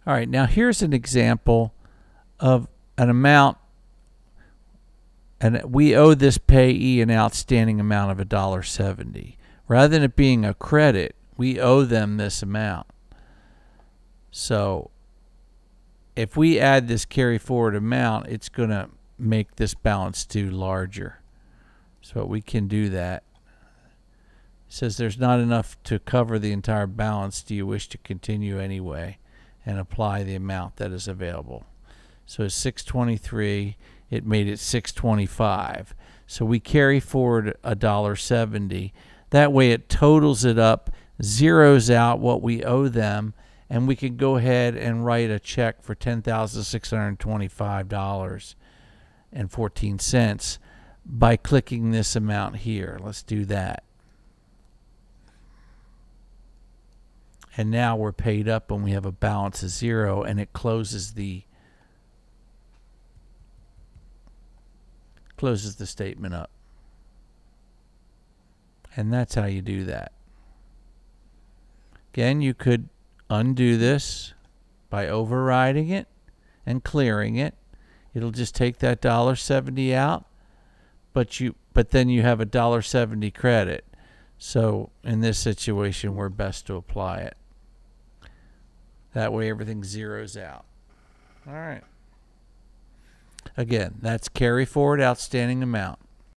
All right, now here's an example of an amount, and we owe this payee an outstanding amount of $1.70. Rather than it being a credit, we owe them this amount. So if we add this carry forward amount, it's going to make this balance due larger. So we can do that. It says there's not enough to cover the entire balance. Do you wish to continue anyway and apply the amount that is available? So it's 623. It made it 625. So we carry forward $1.70. That way it totals it up, zeroes out what we owe them, and we can go ahead and write a check for $10,625.14 by clicking this amount here. Let's do that. And now we're paid up and we have a balance of zero, and it closes the statement up. And that's how you do that. Again, you could undo this by overriding it and clearing it. It'll just take that $1.70 out, but then you have a $1.70 credit. So in this situation, we're best to apply it. That way everything zeroes out. All right. Again, that's carry forward outstanding amount.